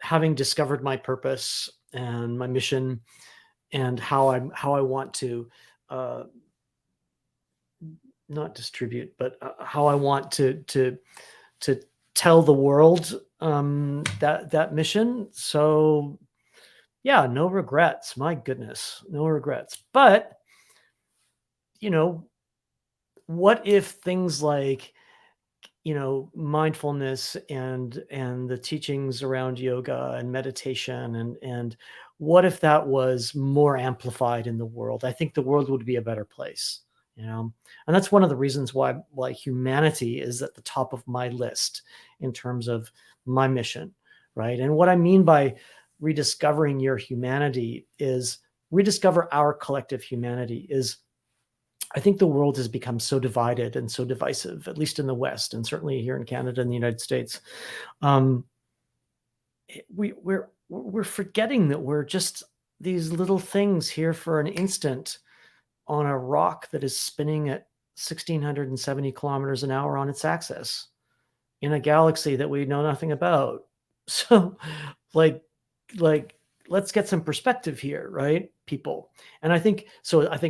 [SPEAKER 2] having discovered my purpose and my mission and how I want to not distribute, but how I want to tell the world that mission. So yeah, no regrets. My goodness, no regrets. But what if things like mindfulness and the teachings around yoga and meditation and what if that was more amplified in the world? I think the world would be a better place. And that's one of the reasons why humanity is at the top of my list in terms of my mission, right? And what I mean by rediscovering your humanity is rediscover our collective humanity is I think the world has become so divided and so divisive, at least in the West, and certainly here in Canada and the United States. We're forgetting that we're just these little things here for an instant on a rock that is spinning at 1,670 kilometers an hour on its axis in a galaxy that we know nothing about. So, like, let's get some perspective here, right, people? And I think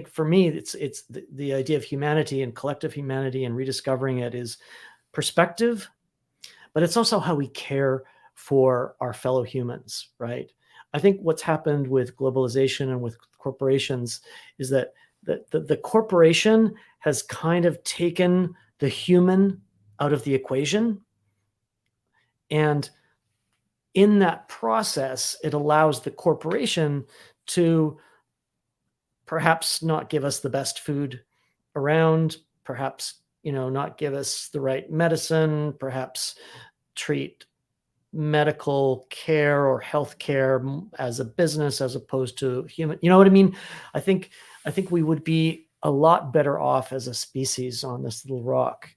[SPEAKER 2] for me, it's the idea of humanity and collective humanity and rediscovering it is perspective, but it's also how we care for our fellow humans, right? I think what's happened with globalization and with corporations is that the corporation has kind of taken the human out of the equation. And in that process, it allows the corporation to perhaps not give us the best food around, perhaps, not give us the right medicine, perhaps treat medical care or health care as a business as opposed to human. You know what I mean? I think we would be a lot better off as a species on this little rock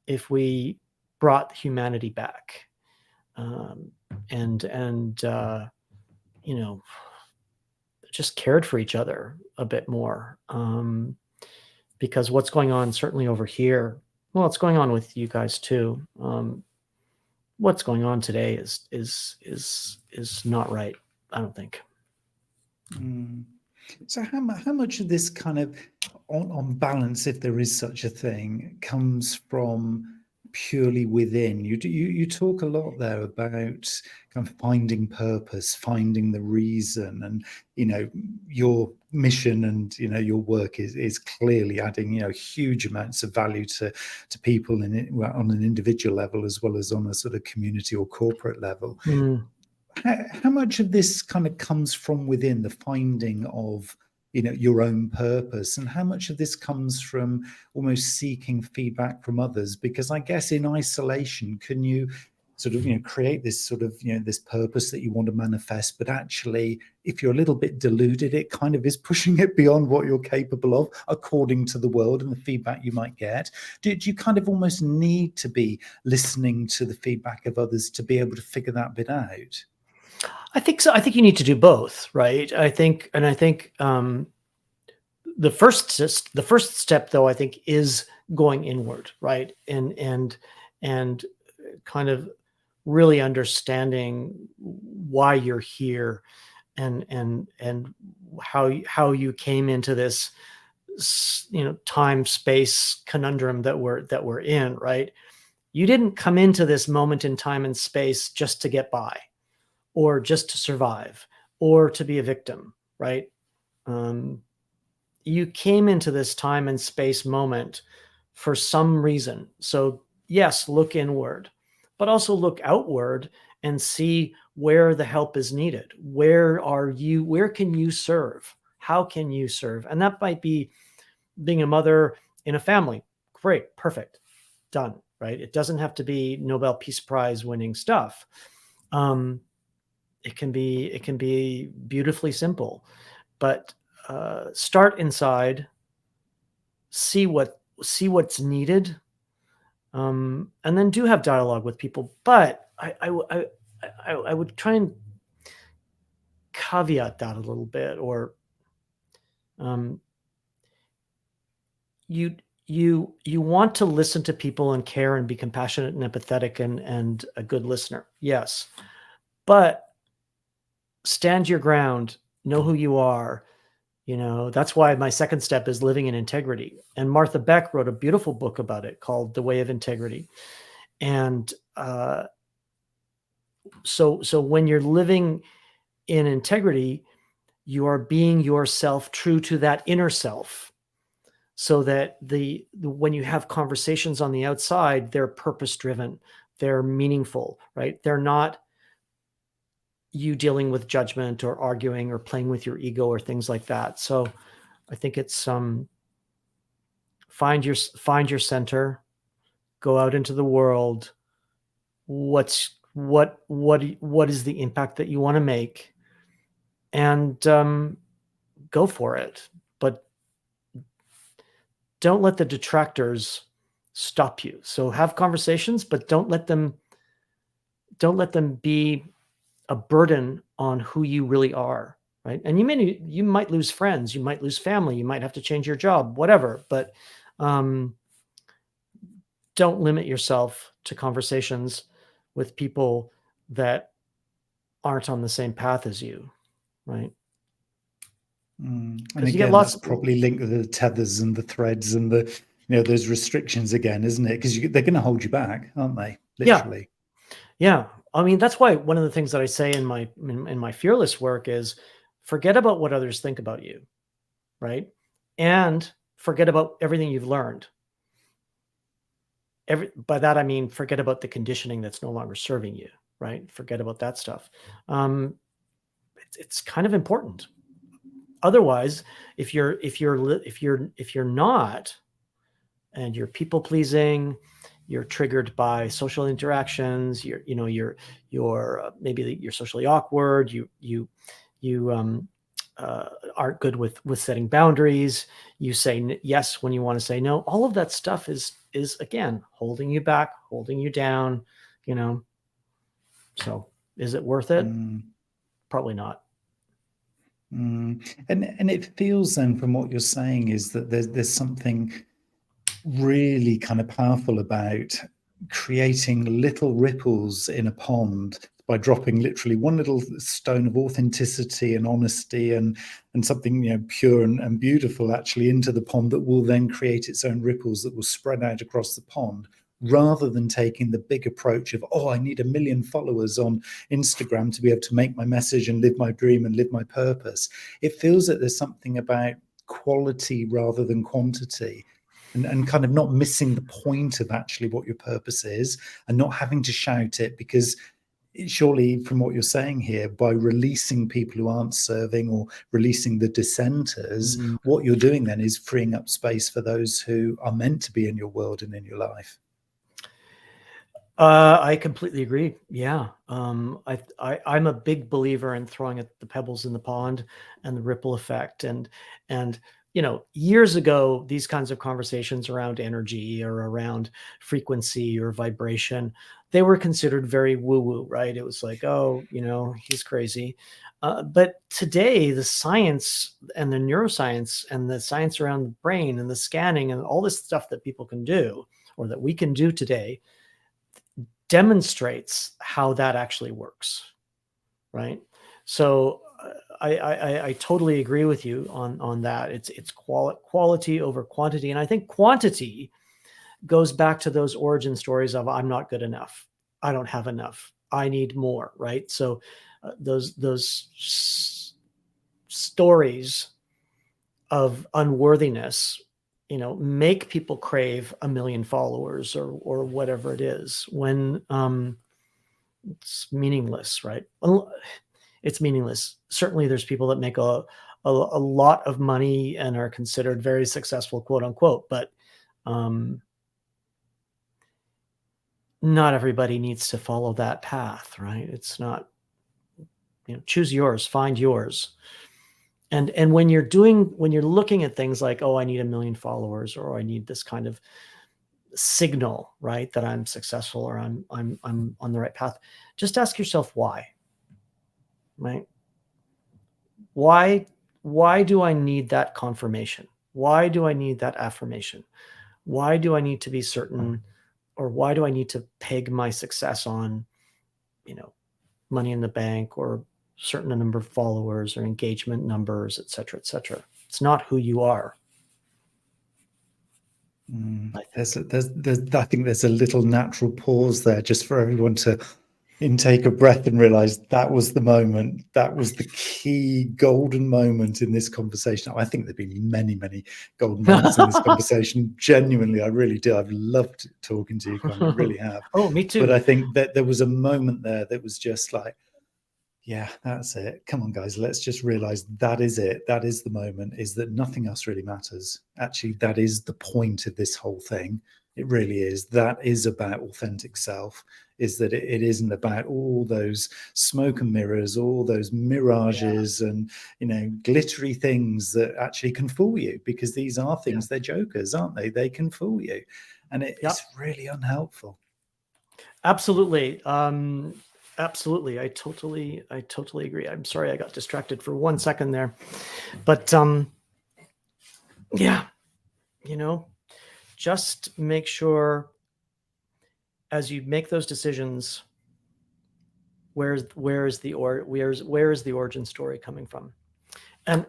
[SPEAKER 2] if we brought humanity back and just cared for each other a bit more. Because what's going on certainly over here, well, it's going on with you guys too. What's going on today is not right, I don't think.
[SPEAKER 1] So how much of this kind of on balance, if there is such a thing, comes from purely within? You talk a lot there about kind of finding purpose, finding the reason, and your mission and your work is clearly adding huge amounts of value to people on an individual level as well as on a sort of community or corporate level. How much of this kind of comes from within, the finding of your own purpose, and how much of this comes from almost seeking feedback from others? Because I guess in isolation, can you sort of, create this sort of, this purpose that you want to manifest, but actually, if you're a little bit deluded, it kind of is pushing it beyond what you're capable of, according to the world and the feedback you might get. Do you kind of almost need to be listening to the feedback of others to be able to figure that bit out?
[SPEAKER 2] I think so. I think you need to do both, right? I think the first step, though, I think, is going inward, right? And kind of really understanding why you're here, and how you came into this, time space conundrum that we're in, right? You didn't come into this moment in time and space just to get by, or just to survive, or to be a victim, right? You came into this time and space moment for some reason. So yes, look inward, but also look outward and see where the help is needed. Where can you serve? How can you serve? And that might be being a mother in a family. Great, perfect, done, right? It doesn't have to be Nobel Peace Prize winning stuff. It can be beautifully simple, but start inside, see what's needed, and then do have dialogue with people. But I would try and caveat that a little bit, or you want to listen to people and care and be compassionate and empathetic and a good listener. Yes, but stand your ground, know who you are. That's why my second step is living in integrity. And Martha Beck wrote a beautiful book about it called The Way of Integrity. And so when you're living in integrity, you are being yourself, true to that inner self, so that when you have conversations on the outside, they're purpose driven, they're meaningful, right? They're not you dealing with judgment or arguing or playing with your ego or things like that. So I think it's find your center, go out into the world. What is the impact that you want to make, and go for it. But don't let the detractors stop you. So have conversations, but don't let them be a burden on who you really are, right? And you might lose friends, you might lose family, you might have to change your job, whatever. But don't limit yourself to conversations with people that aren't on the same path as you, right?
[SPEAKER 1] And again, that's probably linked with the tethers and the threads and the those restrictions again, isn't it? Because they're going to hold you back, aren't they? Literally.
[SPEAKER 2] Yeah. I mean, that's why one of the things that I say in my fearless work is forget about what others think about you, right? And forget about everything you've learned. By that, I mean, forget about the conditioning that's no longer serving you, right? Forget about that stuff. It's kind of important. Otherwise, if you're not, and you're people pleasing, you're triggered by social interactions, you're maybe you're socially awkward, you aren't good with setting boundaries, you say yes when you want to say no. All of that stuff is again holding you back, holding you down, so is it worth it? Probably not.
[SPEAKER 1] And it feels then, from what you're saying, is that there's something really kind of powerful about creating little ripples in a pond by dropping literally one little stone of authenticity and honesty and something pure and beautiful actually into the pond that will then create its own ripples that will spread out across the pond, rather than taking the big approach of, I need 1 million followers on Instagram to be able to make my message and live my dream and live my purpose. It feels that there's something about quality rather than quantity. And kind of not missing the point of actually what your purpose is, and not having to shout it, because surely, from what you're saying here, by releasing people who aren't serving or releasing the dissenters, what you're doing then is freeing up space for those who are meant to be in your world and in your life.
[SPEAKER 2] I completely agree. Yeah. I'm a big believer in throwing at the pebbles in the pond and the ripple effect. And, years ago, these kinds of conversations around energy or around frequency or vibration, they were considered very woo-woo, right? It was like, oh, he's crazy. But today, the science and the neuroscience and the science around the brain and the scanning and all this stuff that people can do, or that we can do today, demonstrates how that actually works, right? So I totally agree with you on that. It's quality over quantity, and I think quantity goes back to those origin stories of I'm not good enough, I don't have enough, I need more, right? So those stories of unworthiness, make people crave 1 million followers or whatever it is, when it's meaningless, right? It's meaningless. Certainly there's people that make a lot of money and are considered very successful, quote unquote, but not everybody needs to follow that path, right? It's not, choose yours, find yours. And when you're looking at things like, oh, I need 1 million followers, or I need this kind of signal, right, that I'm successful or I'm on the right path, just ask yourself why, right? Why do I need that confirmation? Why do I need that affirmation? Why do I need to be certain, or why do I need to peg my success on, money in the bank or certain number of followers or engagement numbers, et cetera, et cetera? It's not who you are.
[SPEAKER 1] I think there's a little natural pause there just for everyone to intake a breath and realize that was the moment. That was the key golden moment in this conversation. I think there've been many, many golden moments in this conversation. Genuinely, I really do. I've loved talking to you, Colin. I really have.
[SPEAKER 2] Oh, me too.
[SPEAKER 1] But I think that there was a moment there that was just like, yeah, that's it. Come on, guys, let's just realize that is it. That is the moment, is that nothing else really matters. Actually, that is the point of this whole thing. It really is. That is about authentic self, is that it isn't about all those smoke and mirrors, all those mirages and, glittery things that actually can fool you, because these are things, they're jokers, aren't they? They can fool you. And it's really unhelpful.
[SPEAKER 2] Absolutely. Absolutely. I totally agree. I'm sorry I got distracted for 1 second there. But just make sure as you make those decisions, where is the origin story coming from? And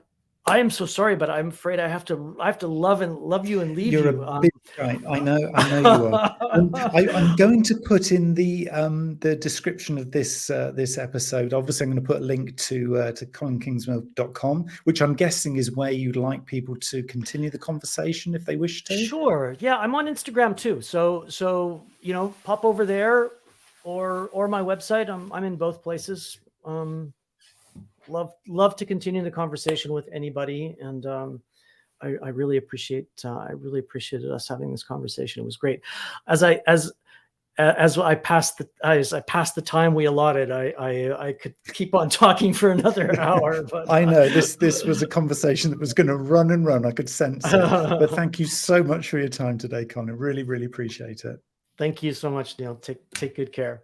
[SPEAKER 2] I am so sorry, but I'm afraid I have to love you and leave you.
[SPEAKER 1] You're a big guy. I know you are. I'm going to put in the description of this episode. Obviously, I'm going to put a link to colinkingsmill.com, which I'm guessing is where you'd like people to continue the conversation if they wish to.
[SPEAKER 2] Sure. Yeah, I'm on Instagram too. So pop over there, or my website. I'm in both places. Love to continue the conversation with anybody, and I really appreciate appreciated us having this conversation. It was great. As I passed the time we allotted, I could keep on talking for another hour. But
[SPEAKER 1] I know this was a conversation that was going to run and run. I could sense it. But thank you so much for your time today, Colin. Really, really appreciate it.
[SPEAKER 2] Thank you so much, Neil. Take good care.